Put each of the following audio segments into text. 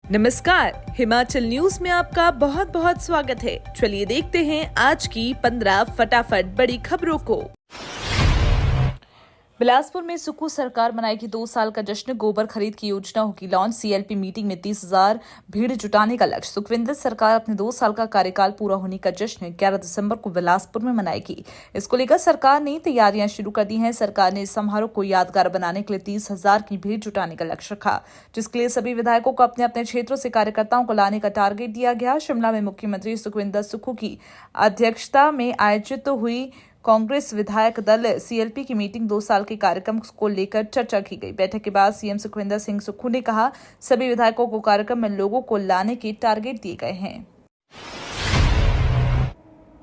नमस्कार, हिमाचल न्यूज में आपका बहुत बहुत स्वागत है। चलिए देखते हैं आज की 15 फटाफट बड़ी खबरों को। बिलासपुर में सुक्खू सरकार मनाएगी 2 साल का जश्न। गोबर खरीद की योजना होगी लॉन्च। सीएलपी मीटिंग में 30,000 भीड़ जुटाने का लक्ष्य। सुखविंदर सरकार अपने 2 साल का कार्यकाल पूरा होने का जश्न 11 दिसंबर को बिलासपुर में मनाएगी। इसको लेकर सरकार ने तैयारियां शुरू कर दी हैं। सरकार ने इस समारोह को यादगार बनाने के लिए 30,000 की भीड़ जुटाने का लक्ष्य रखा, जिसके लिए सभी विधायकों को अपने अपने क्षेत्रों से कार्यकर्ताओं को लाने का टारगेट दिया गया। शिमला में मुख्यमंत्री सुखविंदर सुक्खू की अध्यक्षता में आयोजित हुई कांग्रेस विधायक दल सीएलपी की मीटिंग 2 साल के कार्यक्रम को लेकर चर्चा की गई। बैठक के बाद सीएम सुखविंदर सिंह सुक्खू ने कहा, सभी विधायकों को कार्यक्रम में लोगों को लाने के टारगेट दिए गए हैं।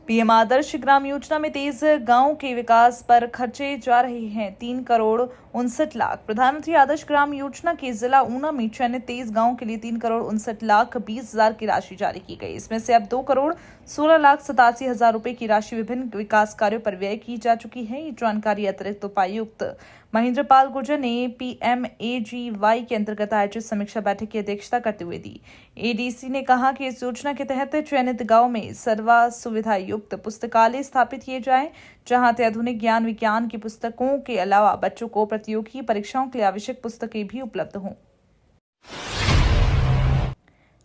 पीएम आदर्श ग्राम योजना में 23 गांवों के विकास पर खर्चे जा रहे हैं 3 करोड़ 59 लाख। प्रधानमंत्री आदर्श ग्राम योजना के जिला ऊना में चयनित 23 गांवों के लिए 3 करोड़ 59 लाख 20 हजार की राशि जारी की गई। इसमें से अब 2 करोड़ 16 लाख 87 हजार रुपए की राशि विभिन्न विकास कार्यों पर व्यय की जा चुकी है। ये जानकारी अतिरिक्त उपायुक्त महेंद्र पाल गुर्जर ने PMAGY के अंतर्गत आयोजित समीक्षा बैठक की अध्यक्षता करते हुए दी। एडीसी ने कहा कि इस योजना के तहत चयनित गांव में सर्वा सुविधा युक्त पुस्तकालय स्थापित किए जाए, जहां अत्याधुनिक ज्ञान विज्ञान की पुस्तकों के अलावा बच्चों को प्रतियोगी परीक्षाओं के लिए आवश्यक पुस्तकें भी उपलब्ध हों।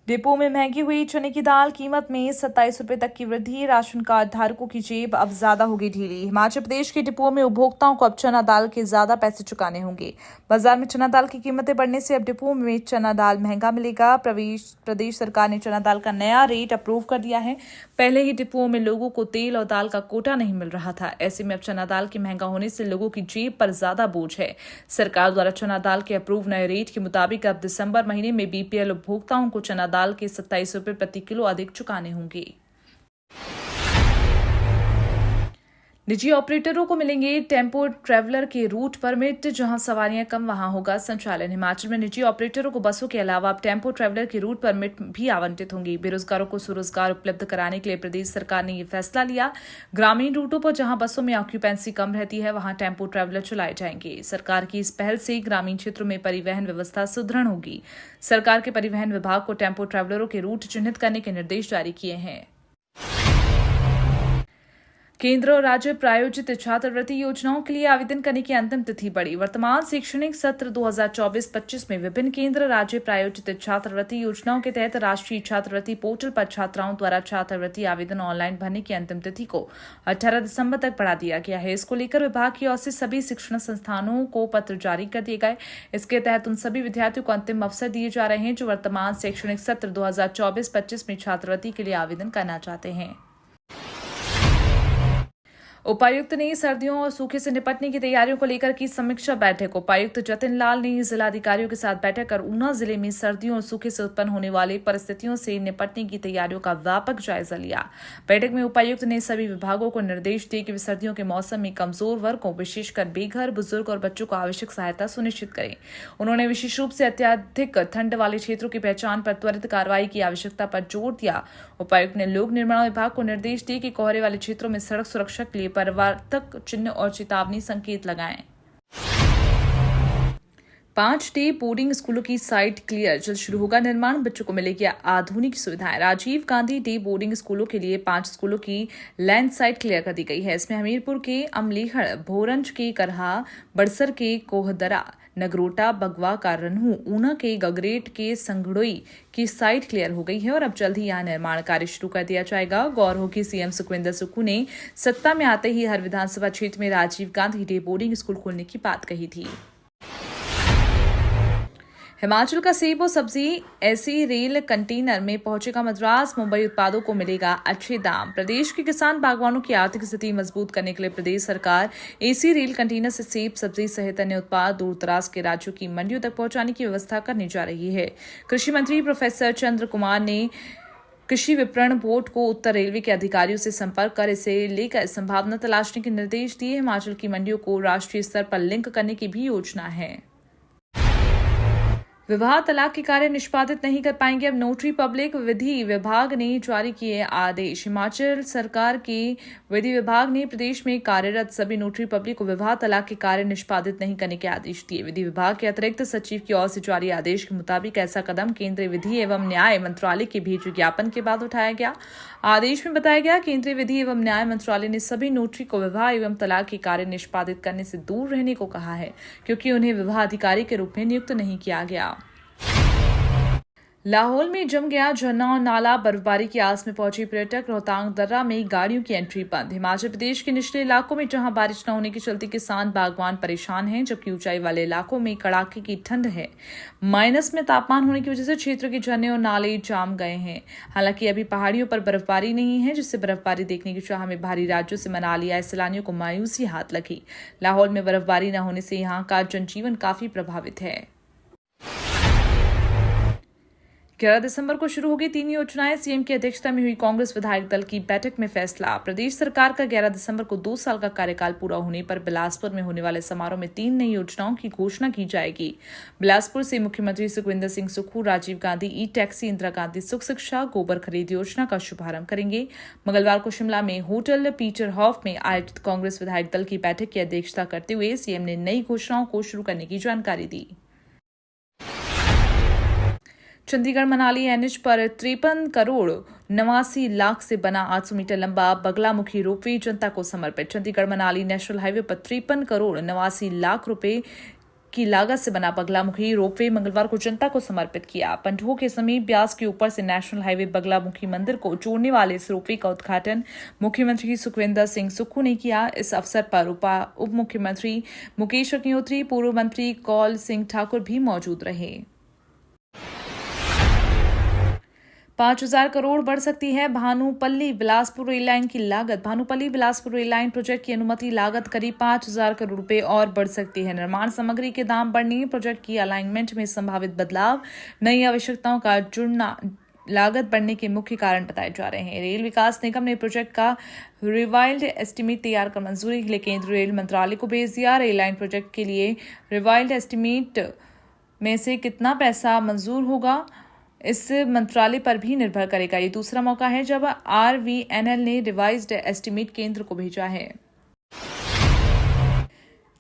डिपो में महंगी हुई चने की दाल कीमत में 27 रुपए तक की वृद्धि। राशन कार्ड धारकों की जेब अब ज्यादा होगी ढीली। हिमाचल प्रदेश के डिपोओं में उपभोक्ताओं को अब चना दाल के ज्यादा पैसे चुकाने होंगे। बाजार में चना दाल की कीमतें बढ़ने से अब डिपोओं में चना दाल महंगा मिलेगा। प्रदेश सरकार ने चना दाल का नया रेट अप्रूव कर दिया है। पहले ही डिपोओं में लोगों को तेल और दाल का कोटा नहीं मिल रहा था। ऐसे में अब चना दाल के महंगा होने से लोगों की जेब पर ज्यादा बोझ है। सरकार द्वारा चना दाल के अप्रूव नए रेट के मुताबिक अब दिसंबर महीने में बीपीएल उपभोक्ताओं को चना दाल के 27 रुपए प्रति किलो अधिक चुकाने होंगे। निजी ऑपरेटरों को मिलेंगे टेम्पो ट्रैवलर के रूट परमिट। जहां सवारियां कम वहां होगा संचालन। हिमाचल में निजी ऑपरेटरों को बसों के अलावा अब टेम्पो ट्रैवलर के रूट परमिट भी आवंटित होंगी। बेरोजगारों को स्वरोजगार उपलब्ध कराने के लिए प्रदेश सरकार ने यह फैसला लिया। ग्रामीण रूटों पर जहां बसों में ऑक्यूपेंसी कम रहती है, वहां टेम्पो ट्रैवलर चलाए जाएंगे। सरकार की इस पहल से ग्रामीण क्षेत्रों में परिवहन व्यवस्था सुदृढ़ होगी। सरकार के परिवहन विभाग को टेम्पो ट्रैवलरों के रूट चिन्हित करने के निर्देश जारी किए हैं। केंद्र और राज्य प्रायोजित छात्रवृत्ति योजनाओं के लिए आवेदन करने की अंतिम तिथि बढ़ी। वर्तमान शैक्षणिक सत्र 2024-25 में विभिन्न केंद्र राज्य प्रायोजित छात्रवृत्ति योजनाओं के तहत राष्ट्रीय छात्रवृत्ति पोर्टल पर छात्राओं द्वारा छात्रवृत्ति आवेदन ऑनलाइन भरने की अंतिम तिथि को 18 दिसंबर तक बढ़ा दिया गया है। इसको लेकर विभाग की ओर से सभी शिक्षण संस्थानों को पत्र जारी कर दिए गए। इसके तहत उन सभी विद्यार्थियों को अंतिम अवसर दिए जा रहे हैं जो वर्तमान शैक्षणिक सत्र 2024-25 में छात्रवृत्ति के लिए आवेदन करना चाहते हैं। उपायुक्त ने सर्दियों और सूखे से निपटने की तैयारियों को लेकर की समीक्षा बैठक। उपायुक्त जतिन लाल ने जिलाधिकारियों के साथ बैठक कर ऊना जिले में सर्दियों और सूखे से उत्पन्न होने वाली परिस्थितियों से निपटने की तैयारियों का व्यापक जायजा लिया। बैठक में उपायुक्त ने सभी विभागों को निर्देश दिए कि वे सर्दियों के मौसम में कमजोर वर्गों, विशेषकर बेघर, बुजुर्ग और बच्चों को आवश्यक सहायता सुनिश्चित करें। उन्होंने विशेष रूप से अत्यधिक ठंड वाले क्षेत्रों की पहचान पर त्वरित कार्रवाई की आवश्यकता पर जोर दिया। उपायुक्त ने लोक निर्माण विभाग को निर्देश दिए कि कोहरे वाले क्षेत्रों में सड़क सुरक्षा के लिए परिवर्तक चिन्ह और चेतावनी संकेत लगाएं। 5 डे बोर्डिंग स्कूलों की साइट क्लियर, जल्द शुरू होगा निर्माण। बच्चों को मिलेगी आधुनिक सुविधाएं। राजीव गांधी डे बोर्डिंग स्कूलों के लिए 5 स्कूलों की लैंड साइट क्लियर कर दी गई है। इसमें हमीरपुर के अमलेहड़, भोरंज के करहा, बड़सर के कोहदरा, नगरोटा बगवा का रन्हू, ऊना के गगरेट के संगड़ोई की साइट क्लियर हो गई है और अब जल्द ही यहां निर्माण कार्य शुरू कर दिया जाएगा। गौर हो कि सीएम सुखविंदर सुक्खू ने सत्ता में आते ही हर विधानसभा क्षेत्र में Rajiv Gandhi day boarding school खोलने की बात कही थी। हिमाचल का सेब और सब्जी एसी रेल कंटेनर में पहुंचेगा मद्रास। मुंबई उत्पादों को मिलेगा अच्छे दाम। प्रदेश के किसान बागवानों की आर्थिक स्थिति मजबूत करने के लिए प्रदेश सरकार एसी रेल कंटेनर से सेब, सब्जी सहित अन्य उत्पाद दूर दराज के राज्यों की मंडियों तक पहुंचाने की व्यवस्था करने जा रही है। कृषि मंत्री प्रोफेसर चंद्र कुमार ने कृषि विपणन बोर्ड को उत्तर रेलवे के अधिकारियों से संपर्क कर इसे लेकर संभावना तलाशने के निर्देश दिए। हिमाचल की मंडियों को राष्ट्रीय स्तर पर लिंक करने की भी योजना है। विवाह तलाक के कार्य निष्पादित नहीं कर पाएंगे अब नोटरी। पब्लिक विधि विभाग ने जारी किए आदेश। हिमाचल सरकार के विधि विभाग ने प्रदेश में कार्यरत सभी नोटरी पब्लिक को विवाह तलाक के कार्य निष्पादित नहीं करने के आदेश दिए। विधि विभाग के अतिरिक्त सचिव की ओर से जारी आदेश के मुताबिक ऐसा कदम केंद्रीय विधि एवं न्याय मंत्रालय के भेजे ज्ञापन के बाद उठाया गया। आदेश में बताया गया केंद्रीय विधि एवं न्याय मंत्रालय ने सभी नोटरी को विवाह एवं तलाक के कार्य निष्पादित करने से दूर रहने को कहा है, क्योंकि उन्हें विवाह अधिकारी के रूप में नियुक्त नहीं किया गया। लाहौल में जम गया झरना और नाला। बर्फबारी की आस में पहुंचे पर्यटक। रोहतांग दर्रा में गाड़ियों की एंट्री बंद। हिमाचल प्रदेश के निचले इलाकों में जहां बारिश न होने के चलते किसान बागवान परेशान हैं, जबकि ऊंचाई वाले इलाकों में कड़ाके की ठंड है। माइनस में तापमान होने की वजह से क्षेत्र के झरने और नाले जाम गए हैं। हालांकि अभी पहाड़ियों पर बर्फबारी नहीं है, जिससे बर्फबारी देखने की चाह में बाहरी राज्यों से मनाली आए सैलानियों को मायूसी हाथ लगी। लाहौल में बर्फबारी न होने से यहाँ का जनजीवन काफी प्रभावित है। 11 दिसंबर को शुरू होगी 3 योजनाएं। सीएम की अध्यक्षता में हुई कांग्रेस विधायक दल की बैठक में फैसला। प्रदेश सरकार का 11 दिसंबर को 2 साल का कार्यकाल पूरा होने पर बिलासपुर में होने वाले समारोह में 3 नई योजनाओं की घोषणा की जाएगी। बिलासपुर से मुख्यमंत्री सुखविंदर सिंह सुक्खू राजीव गांधी ई टैक्सी, इंदिरा गांधी सुख शिक्षा, गोबर खरीद योजना का शुभारंभ करेंगे। मंगलवार को शिमला में होटल पीटर हॉफ में आयोजित कांग्रेस विधायक दल की बैठक की अध्यक्षता करते हुए सीएम ने नई घोषणाओं को शुरू करने की जानकारी दी। चंडीगढ़ मनाली एनएच पर 53 करोड़ 89 लाख से बना 800 मीटर लंबा बगलामुखी रोपवे जनता को समर्पित। चंडीगढ़ मनाली नेशनल हाईवे पर 53 करोड़ 89 लाख रुपए की लागत से बना बगलामुखी रोपवे मंगलवार को जनता को समर्पित किया। पंडोह के समीप ब्यास के ऊपर से नेशनल हाईवे बगलामुखी मंदिर को जोड़ने वाले इस रोपवे का उद्घाटन मुख्यमंत्री सुखविंदर सिंह सुक्खू ने किया। इस अवसर पर उप मुख्यमंत्री मुकेश अग्निहोत्री, पूर्व मंत्री कौल सिंह ठाकुर भी मौजूद रहे। 5000 करोड़ बढ़ सकती है भानुपल्ली बिलासपुर रेल लाइन की लागत। Bhanupalli Bilaspur rail line project की अनुमति लागत करीब 5000 करोड़ रुपए और बढ़ सकती है। निर्माण सामग्री के दाम बढ़ने, प्रोजेक्ट की अलाइनमेंट में संभावित बदलाव, नई आवश्यकताओं का जुड़ना लागत बढ़ने के मुख्य कारण बताए जा रहे हैं। रेल विकास निगम ने प्रोजेक्ट का रिवाइल्ड एस्टीमेट तैयार कर मंजूरी के लिए केंद्रीय रेल मंत्रालय को भेज दिया। रेल लाइन प्रोजेक्ट के लिए रिवाइल्ड एस्टीमेट में से कितना पैसा मंजूर होगा, इस मंत्रालय पर भी निर्भर करेगा। ये दूसरा मौका है जब RVNL ने रिवाइज्ड एस्टीमेट केंद्र को भेजा है।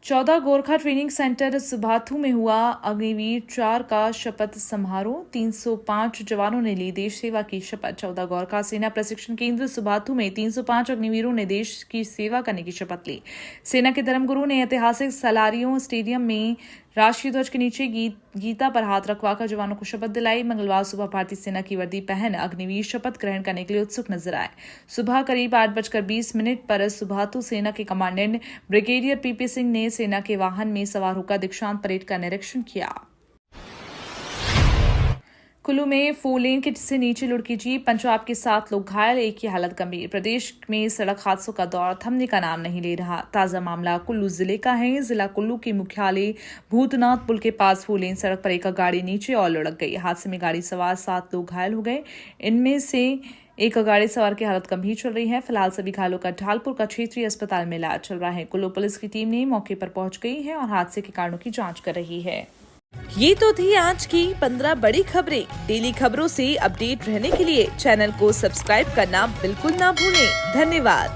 14 गोरखा ट्रेनिंग सेंटर सुबाथू में हुआ अग्निवीर 4 का शपथ समारोह। 305 जवानों ने ली देश सेवा की शपथ। 14 गोरखा सेना प्रशिक्षण केंद्र सुबाथू में 305 अग्निवीरों ने देश की सेवा करने की शपथ ली। सेना के धर्मगुरु ने ऐतिहासिक सलारियों स्टेडियम में राष्ट्रीय ध्वज के नीचे गीता पर हाथ रखवाकर जवानों को शपथ दिलाई। मंगलवार सुबह भारतीय सेना की वर्दी पहन अग्निवीर शपथ ग्रहण करने के लिए उत्सुक नजर आए। सुबह करीब 8:20 पर सुबाथू सेना के कमांडेंट ब्रिगेडियर PP सिंह ने सेना के वाहन में सवार होकर दीक्षांत परेड का निरीक्षण किया। कुल्लू में 4 लेन के से नीचे लुढ़की जीप, पंजाब के 7 लोग घायल, एक की हालत गंभीर। प्रदेश में सड़क हादसों का दौर थमने का नाम नहीं ले रहा। ताजा मामला कुल्लू जिले का है। जिला कुल्लू के मुख्यालय भूतनाथ पुल के पास 4 लेन सड़क पर एक गाड़ी नीचे और लुढ़क गई। हादसे में गाड़ी सवार 7 लोग घायल हो गए। इनमें से एक गाड़ी सवार की हालत गंभीर चल रही है। फिलहाल सभी घायलों का ढालपुर का क्षेत्रीय अस्पताल में इलाज चल रहा है। कुल्लू पुलिस की टीम ने मौके पर पहुंच गई है और हादसे के कारणों की जांच कर रही है। ये तो थी आज की 15 बड़ी खबरें। डेली खबरों से अपडेट रहने के लिए चैनल को सब्सक्राइब करना बिल्कुल ना भूलें। धन्यवाद।